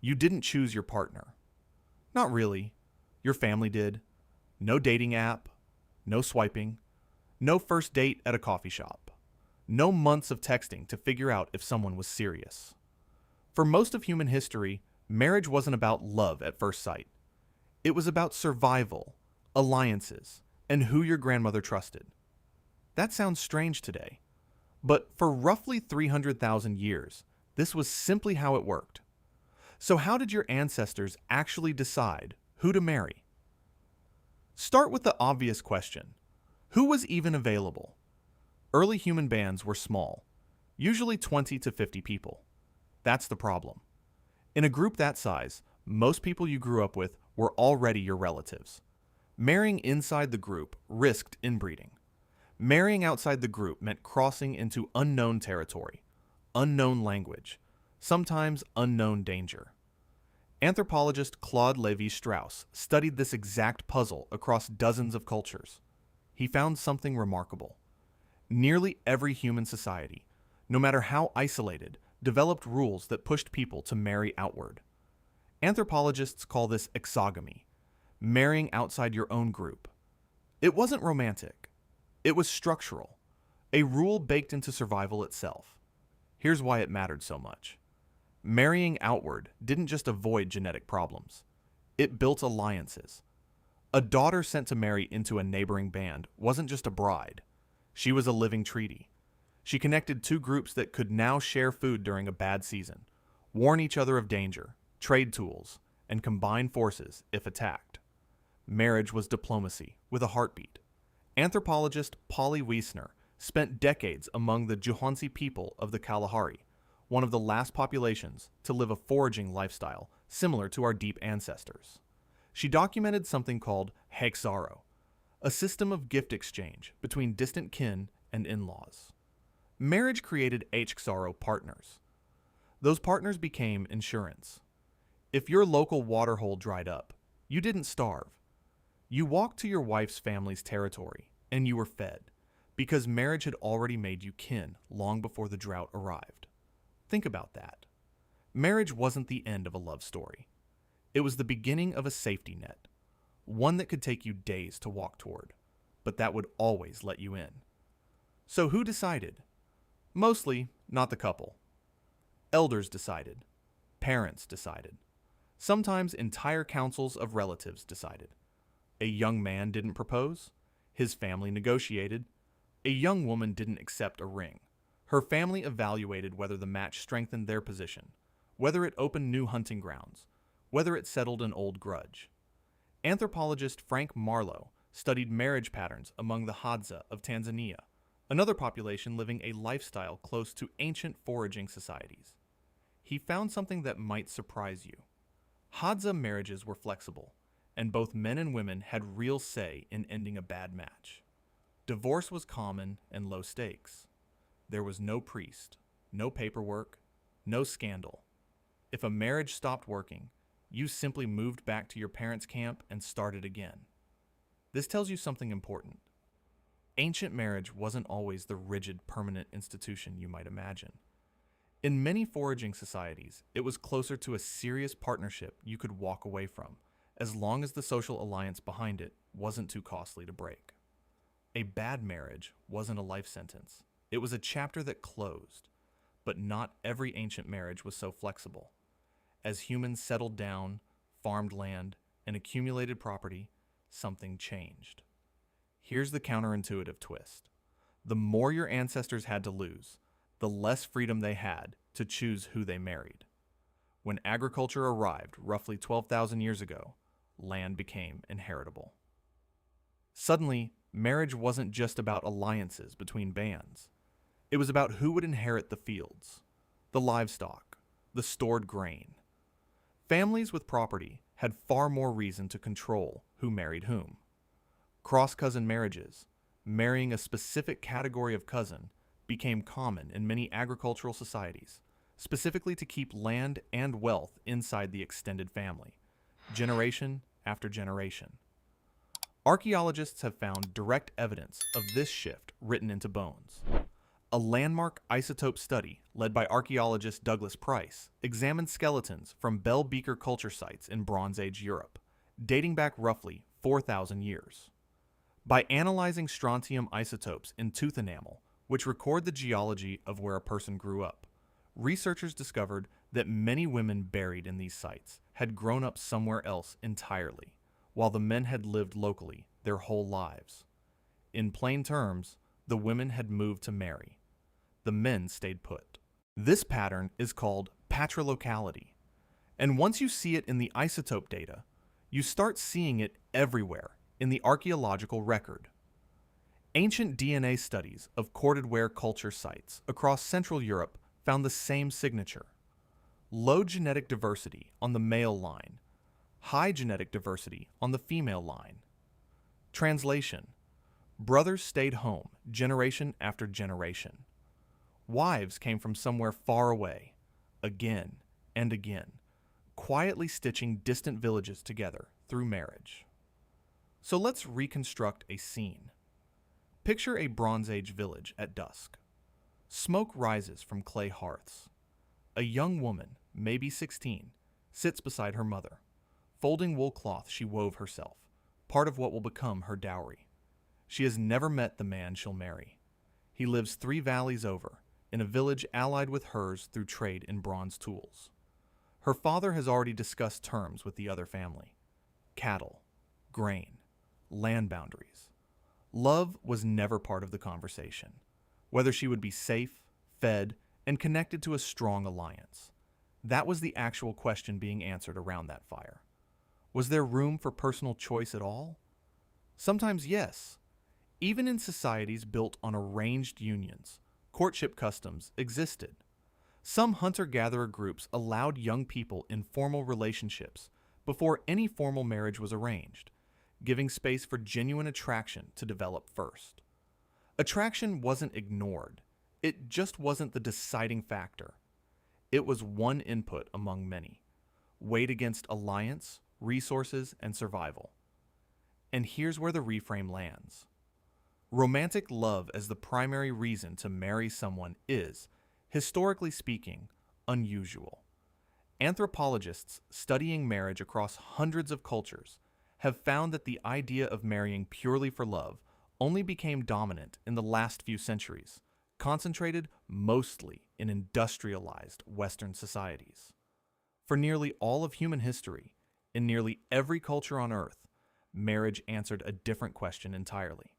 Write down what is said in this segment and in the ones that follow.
You didn't choose your partner. Not really. Your family did. No dating app, no swiping, no first date at a coffee shop, no months of texting to figure out if someone was serious. For most of human history, marriage wasn't about love at first sight. It was about survival, alliances, and who your grandmother trusted. That sounds strange today, but for roughly 300,000 years, this was simply how it worked. So how did your ancestors actually decide who to marry? Start with the obvious question. Who was even available? Early human bands were small, usually 20 to 50 people. That's the problem. In a group that size, most people you grew up with were already your relatives. Marrying inside the group risked inbreeding. Marrying outside the group meant crossing into unknown territory, unknown language, sometimes unknown danger. Anthropologist Claude Levi-Strauss studied this exact puzzle across dozens of cultures. He found something remarkable. Nearly every human society, no matter how isolated, developed rules that pushed people to marry outward. Anthropologists call this exogamy, marrying outside your own group. It wasn't romantic. It was structural, a rule baked into survival itself. Here's why it mattered so much. Marrying outward didn't just avoid genetic problems. It built alliances. A daughter sent to marry into a neighboring band wasn't just a bride. She was a living treaty. She connected two groups that could now share food during a bad season, warn each other of danger, trade tools, and combine forces if attacked. Marriage was diplomacy with a heartbeat. Anthropologist Polly Wiesner spent decades among the Juhansi people of the Kalahari, one of the last populations to live a foraging lifestyle similar to our deep ancestors. She documented something called hxaro, a system of gift exchange between distant kin and in-laws. Marriage created hxaro partners. Those partners became insurance. If your local waterhole dried up, you didn't starve. You walked to your wife's family's territory, and you were fed, because marriage had already made you kin long before the drought arrived. Think about that. Marriage wasn't the end of a love story. It was the beginning of a safety net, one that could take you days to walk toward, but that would always let you in. So who decided? Mostly not the couple. Elders decided. Parents decided. Sometimes entire councils of relatives decided. A young man didn't propose. His family negotiated. A young woman didn't accept a ring. Her family evaluated whether the match strengthened their position, whether it opened new hunting grounds, whether it settled an old grudge. Anthropologist Frank Marlowe studied marriage patterns among the Hadza of Tanzania, another population living a lifestyle close to ancient foraging societies. He found something that might surprise you. Hadza marriages were flexible, and both men and women had real say in ending a bad match. Divorce was common and low stakes. There was no priest, no paperwork, no scandal. If a marriage stopped working, you simply moved back to your parents' camp and started again. This tells you something important. Ancient marriage wasn't always the rigid, permanent institution you might imagine. In many foraging societies, it was closer to a serious partnership you could walk away from, as long as the social alliance behind it wasn't too costly to break. A bad marriage wasn't a life sentence. It was a chapter that closed, but not every ancient marriage was so flexible. As humans settled down, farmed land, and accumulated property, something changed. Here's the counterintuitive twist. The more your ancestors had to lose, the less freedom they had to choose who they married. When agriculture arrived roughly 12,000 years ago, land became inheritable. Suddenly, marriage wasn't just about alliances between bands. It was about who would inherit the fields, the livestock, the stored grain. Families with property had far more reason to control who married whom. Cross-cousin marriages, marrying a specific category of cousin, became common in many agricultural societies, specifically to keep land and wealth inside the extended family, generation after generation. Archaeologists have found direct evidence of this shift written into bones. A landmark isotope study led by archaeologist Douglas Price examined skeletons from Bell Beaker culture sites in Bronze Age Europe, dating back roughly 4,000 years. By analyzing strontium isotopes in tooth enamel, which record the geology of where a person grew up, researchers discovered that many women buried in these sites had grown up somewhere else entirely, while the men had lived locally their whole lives. In plain terms, the women had moved to marry. The men stayed put. This pattern is called patrilocality, and once you see it in the isotope data, you start seeing it everywhere in the archaeological record. Ancient DNA studies of corded ware culture sites across Central Europe found the same signature. Low genetic diversity on the male line, high genetic diversity on the female line. Translation: brothers stayed home generation after generation. Wives came from somewhere far away, again and again, quietly stitching distant villages together through marriage. So let's reconstruct a scene. Picture a Bronze Age village at dusk. Smoke rises from clay hearths. A young woman, maybe 16, sits beside her mother, folding wool cloth she wove herself, part of what will become her dowry. She has never met the man she'll marry. He lives 3 valleys over, in a village allied with hers through trade in bronze tools. Her father has already discussed terms with the other family. Cattle, grain, land boundaries. Love was never part of the conversation. Whether she would be safe, fed, and connected to a strong alliance. That was the actual question being answered around that fire. Was there room for personal choice at all? Sometimes yes. Even in societies built on arranged unions, courtship customs existed. Some hunter-gatherer groups allowed young people in formal relationships before any formal marriage was arranged, giving space for genuine attraction to develop first. Attraction wasn't ignored. It just wasn't the deciding factor. It was one input among many, weighed against alliance, resources, and survival. And here's where the reframe lands. Romantic love as the primary reason to marry someone is, historically speaking, unusual. Anthropologists studying marriage across hundreds of cultures have found that the idea of marrying purely for love only became dominant in the last few centuries, concentrated mostly in industrialized Western societies. For nearly all of human history, in nearly every culture on Earth, marriage answered a different question entirely.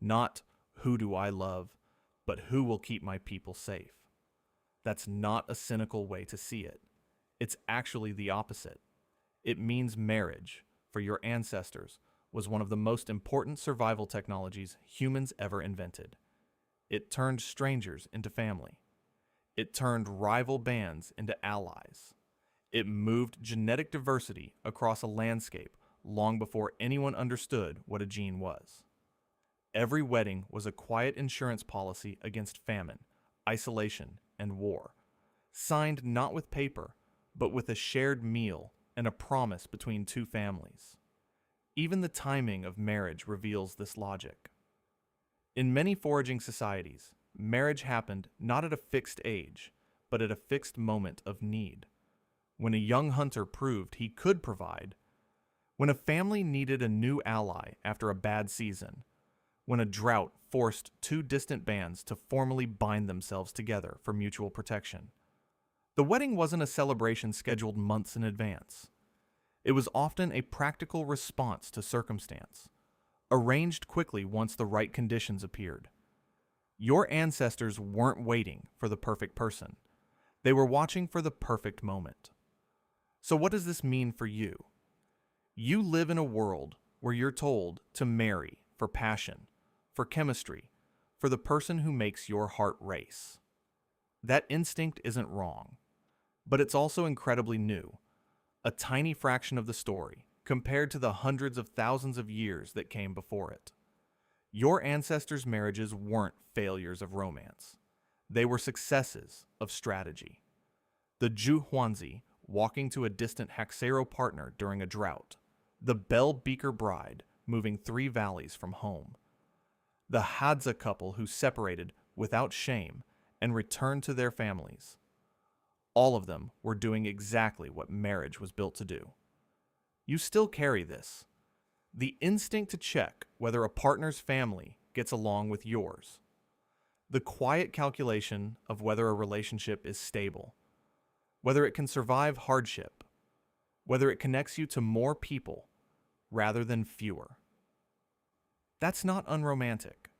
Not, who do I love, but who will keep my people safe? That's not a cynical way to see it. It's actually the opposite. It means marriage, for your ancestors, was one of the most important survival technologies humans ever invented. It turned strangers into family. It turned rival bands into allies. It moved genetic diversity across a landscape long before anyone understood what a gene was. Every wedding was a quiet insurance policy against famine, isolation, and war, signed not with paper, but with a shared meal and a promise between 2 families. Even the timing of marriage reveals this logic. In many foraging societies, marriage happened not at a fixed age, but at a fixed moment of need. When a young hunter proved he could provide, when a family needed a new ally after a bad season, when a drought forced 2 distant bands to formally bind themselves together for mutual protection. The wedding wasn't a celebration scheduled months in advance. It was often a practical response to circumstance, arranged quickly once the right conditions appeared. Your ancestors weren't waiting for the perfect person. They were watching for the perfect moment. So what does this mean for you? You live in a world where you're told to marry for passion, for chemistry, for the person who makes your heart race. That instinct isn't wrong, but it's also incredibly new, a tiny fraction of the story compared to the hundreds of thousands of years that came before it. Your ancestors' marriages weren't failures of romance. They were successes of strategy. The Zhu Huanzi walking to a distant hxaro partner during a drought, the Bell Beaker bride moving 3 valleys from home, the Hadza couple who separated without shame and returned to their families. All of them were doing exactly what marriage was built to do. You still carry this: the instinct to check whether a partner's family gets along with yours, the quiet calculation of whether a relationship is stable, whether it can survive hardship, whether it connects you to more people rather than fewer. That's not unromantic.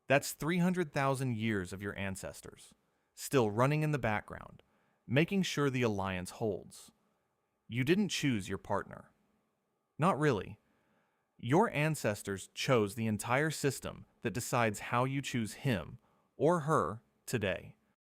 That's 300,000 years of your ancestors, still running in the background, making sure the alliance holds. You didn't choose your partner. Not really. Your ancestors chose the entire system that decides how you choose him or her today.